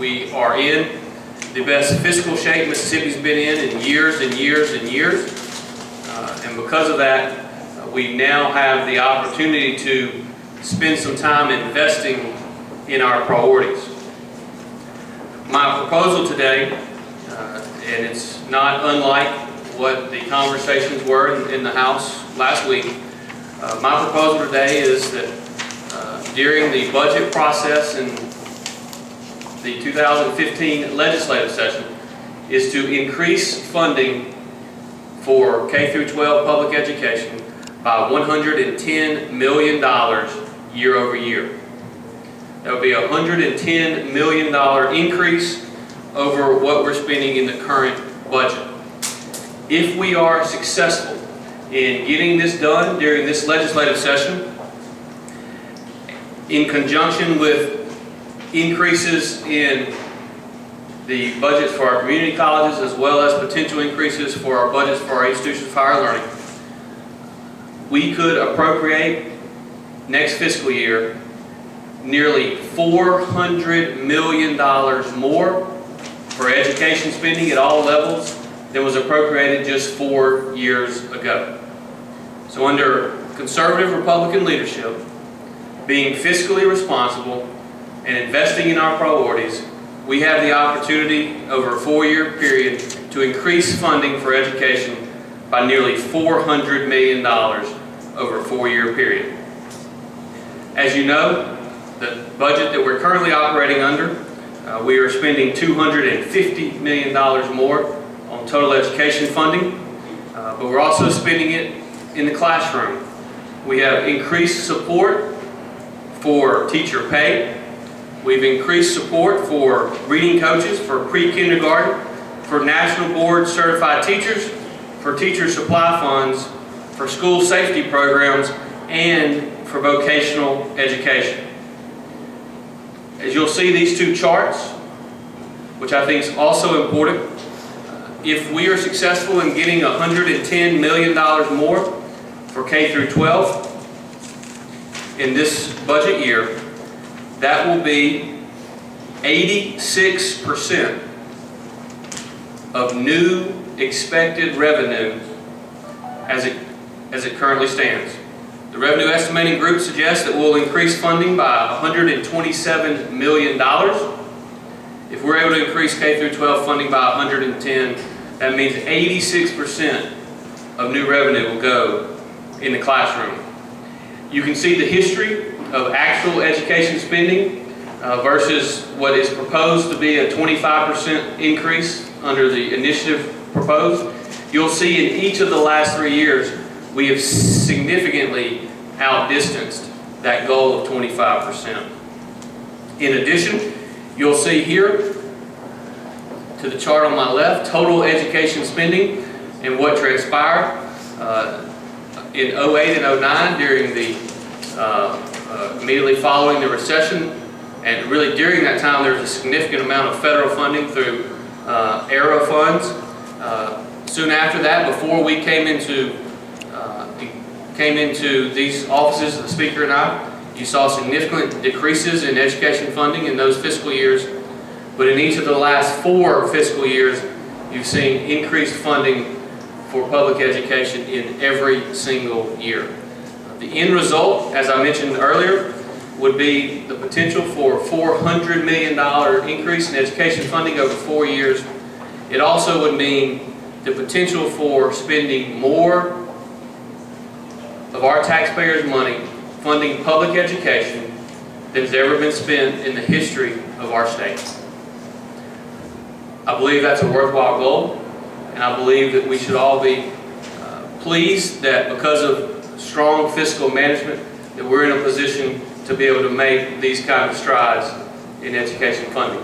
We are in the best fiscal shape Mississippi's been in years and years and years. And because of that, we now have the opportunity to spend some time investing in our priorities. My proposal today, and it's not unlike what the conversations were in the House last week, my proposal today is that during the budget process in the 2015 legislative session is to increase funding for K through 12 public education by $110 million year over year. That would be a $110 million increase over what we're spending in the current budget. If we are successful in getting this done during this legislative session, in conjunction with increases in the budgets for our community colleges as well as potential increases for our budgets for our institutions of higher learning, we could appropriate next fiscal year nearly $400 million more for education spending at all levels than was appropriated just 4 years ago. So under conservative Republican leadership, being fiscally responsible and investing in our priorities, we have the opportunity over a 4-year period to increase funding for education by nearly $400 million over a 4-year period. As you know, the budget that we're currently operating under, we are spending $250 million more on total education funding, but we're also spending it in the classroom. We have increased support for teacher pay. We've increased support for reading coaches for pre-kindergarten, for National Board certified teachers, for teacher supply funds, for school safety programs, and for vocational education. As you'll see these two charts, which I think is also important, if we are successful in getting $110 million more for K through 12 in this budget year, that will be 86% of new expected revenue as it currently stands. The revenue estimating group suggests that we'll increase funding by $127 million. If we're able to increase K through 12 funding by 110, that means 86% of new revenue will go in the classroom. You can see the history of actual education spending versus what is proposed to be a 25% increase under the initiative proposed. You'll see in each of the last 3 years we have significantly outdistanced that goal of 25%. In addition, you'll see here to the chart on my left, total education spending and what transpired in 08 and 09 during the immediately following the recession, and really during that time there was a significant amount of federal funding through ARROW funds. Soon after that, before we came into these offices, the Speaker and I, you saw significant decreases in education funding in those fiscal years, but in each of the last 4 fiscal years you've seen increased funding for public education in every single year. The end result, as I mentioned earlier, would be the potential for a $400 million increase in education funding over 4 years. It also would mean the potential for spending more of our taxpayers' money funding public education than has ever been spent in the history of our state. I believe that's a worthwhile goal, and I believe that we should all be pleased that because of strong fiscal management that we're in a position to be able to make these kind of strides in education funding.